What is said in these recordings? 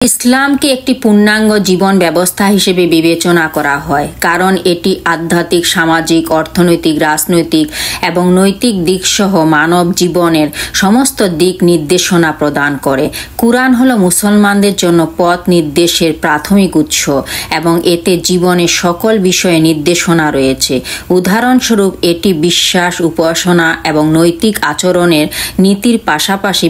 ইসলামকে একটি পূর্ণাঙ্গ জীবন ব্যবস্থা হিসেবে বিবেচনা করা হয়, কারণ এটি আধ্যাত্মিক, সামাজিক, অর্থনৈতিক, রাজনৈতিক এবং নৈতিক দিকসহ মানব জীবনের সমস্ত দিক নির্দেশনা প্রদান করে। কুরআন হলো মুসলমানদের জন্য পথ নির্দেশের প্রাথমিক উৎস এবং এতে জীবনের সকল বিষয়ে নির্দেশনা রয়েছে। উদাহরণস্বরূপ, এটি বিশ্বাস, উপাসনা এবং নৈতিক আচরণের নীতির পাশাপাশি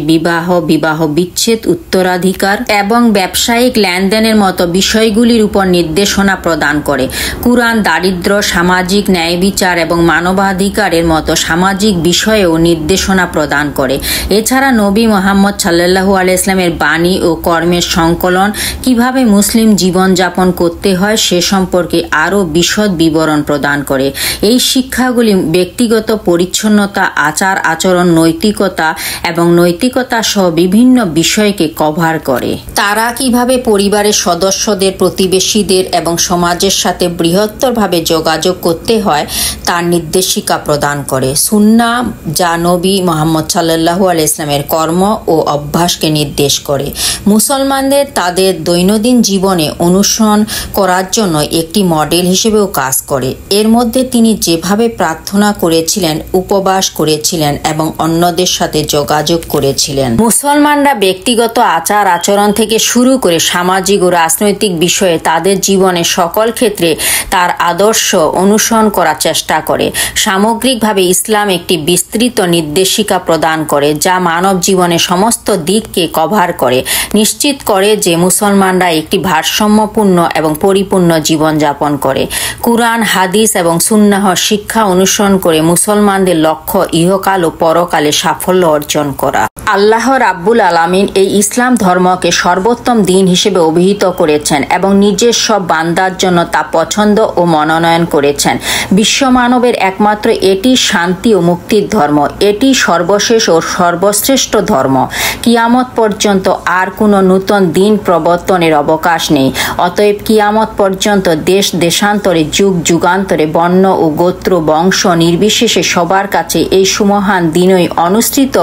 বিবাহ বিচ্ছেদ, উত্তরাধিকার এবং ব্যবসায়িক লেনদেনের মতো বিষয়গুলির উপর নির্দেশনা প্রদান করে। কুরআন দারিদ্র্য, সামাজিক ন্যায় বিচার এবং মানবাধিকারের মতো সামাজিক বিষয়েও নির্দেশনা প্রদান করে। এছাড়া নবী মুহাম্মদ সাল্লাল্লাহু আলাইহি ওয়াসাল্লামের বাণী ও কর্মের সংকলন কিভাবে মুসলিম জীবনযাপন করতে হয় সে সম্পর্কে আরও বিশদ বিবরণ প্রদান করে। এই শিক্ষাগুলি ব্যক্তিগত পরিচ্ছন্নতা, আচার আচরণ, নৈতিকতা এবং নৈতিকতা সহ বিভিন্ন বিষয়কে কভার করে। তারা কিভাবে পরিবারের সদস্যদের, প্রতিবেশীদের এবং সমাজের সাথে বৃহত্তরভাবে যোগাযোগ করতে হয় তার নির্দেশিকা প্রদান করে। সুন্নাহ, যা নবী মুহাম্মদ সাল্লাল্লাহু আলাইহি ওয়াসাল্লামের কর্ম ও অভ্যাসকে নির্দেশ করে, মুসলমানদের তাদের দৈনন্দিন জীবনে অনুসরণ করার জন্য একটি মডেল হিসেবেও কাজ করে। এর মধ্যে তিনি যেভাবে প্রার্থনা করেছিলেন, উপবাস করেছিলেন এবং অন্যদের সাথে যোগাযোগ করেছিলেন। মুসলমানরা ব্যক্তিগত আচার আচরণ থেকে শুরু করে সামাজিক ও রাজনৈতিক বিষয়ে তাদের জীবনের সকল ক্ষেত্রে তার আদর্শ অনুসরণ করার চেষ্টা করে। সামগ্রিকভাবে ইসলাম একটি বিস্তৃত নির্দেশিকা প্রদান করে যা মানব জীবনের সমস্ত দিককে কভার করে, নিশ্চিত করে যে মুসলমানরা একটি ভারসাম্যপূর্ণ এবং পরিপূর্ণ জীবনযাপন করে। কুরআন, হাদিস এবং সুন্নাহ শিক্ষা অনুসরণ করে মুসলমানদের লক্ষ্য ইহকাল ও পরকালে সাফল্য অর্জন করা। আল্লাহ রাব্বুল আলামিন এই ইসলাম ধর্মকে সর্বোত্তম দিন হিসেবে অভিহিত করেছেন এবং নিজের সব বান্দার জন্য তা পছন্দ ও মনোনয়ন করেছেন। বিশ্ব মানবের একমাত্র এটি শান্তি ও মুক্তির ধর্ম। এটি সর্বশেষ ও সর্বশ্রেষ্ঠ ধর্ম। কিয়ামত পর্যন্ত আর কোনো নূতন দিন প্রবর্তনের অবকাশ নেই। অতএব কিয়ামত পর্যন্ত দেশ দেশান্তরে, যুগ যুগান্তরে, বর্ণ ও গোত্র, বংশ নির্বিশেষে সবার কাছে এই সুমহান দিনই অনুসৃত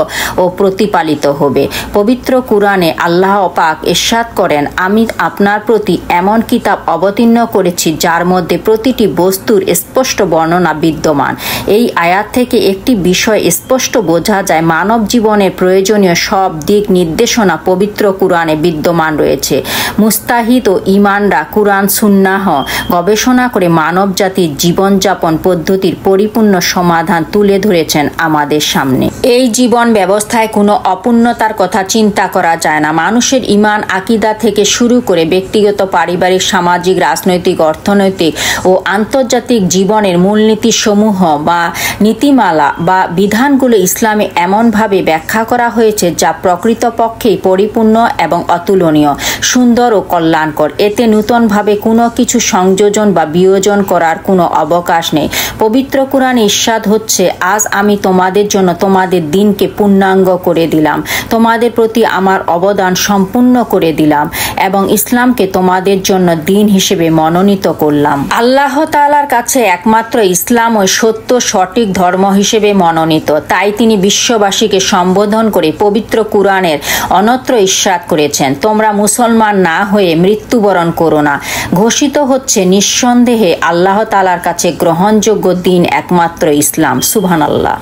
ও প্রতিপালিত হবে। পবিত্র কুরআনে আল্লাহ পাক ইরশাদ করেন, আমি আপনার প্রতি এমন কিতাব অবতীর্ণ করেছি যার মধ্যে প্রতিটি বস্তুর স্পষ্ট বর্ণনা বিদ্যমান। এই আয়াত থেকে একটি বিষয় স্পষ্ট বোঝা যায়, মানব জীবনের প্রয়োজনীয় সব দিক নির্দেশনা পবিত্র কুরআনে বিদ্যমান রয়েছে। মুস্তাহিদ ও ইমানরা কুরআন সুন্নাহ গবেষণা করে মানব জাতির জীবনযাপন পদ্ধতির পরিপূর্ণ সমাধান তুলে ধরেছেন আমাদের সামনে। এই জীবন ব্যবস্থায় কোনো অপূর্ণতার কথা চিন্তা করা যায় না। মানুষের ইমান, আকিদা থেকে শুরু করে ব্যক্তিগত, পারিবারিক, সামাজিক, রাজনৈতিক, অর্থনৈতিক ও আন্তর্জাতিক জীবনের মূলনীতি সমূহ বা নীতিমালা বা বিধানগুলো ইসলামে এমনভাবে ব্যাখ্যা করা হয়েছে যা প্রকৃতপক্ষেই পরিপূর্ণ এবং অতুলনীয়, সুন্দর ও কল্যাণকর। এতে নূতনভাবে কোনো কিছু সংযোজন বা বিয়োজন করার কোনো অবকাশ নেই। পবিত্র কুরআনে ইরশাদ হচ্ছে, আজ আমি তোমাদের জন্য তোমাদের দিনকে পূর্ণাঙ্গ করে দিলাম, তোমাদের প্রতি আমার অবদান সম্পূর্ণ করে দিলাম এবং ইসলামকে তোমাদের জন্য দিন হিসেবে মনোনীত করলাম। আল্লাহ তাআলার কাছে একমাত্র ইসলাম ও সত্য সঠিক ধর্ম হিসেবে মনোনীত। তাই তিনি বিশ্ববাসীকে সম্বোধন করে পবিত্র কুরআনের অন্যত্র ইরশাদ করেছেন, তোমরা মুসলমান না হয়ে মৃত্যুবরণ করো না। ঘোষিত হচ্ছে, নিঃসন্দেহে আল্লাহ তাআলার কাছে গ্রহণযোগ্য দিন একমাত্র ইসলাম। সুবহানাল্লাহ।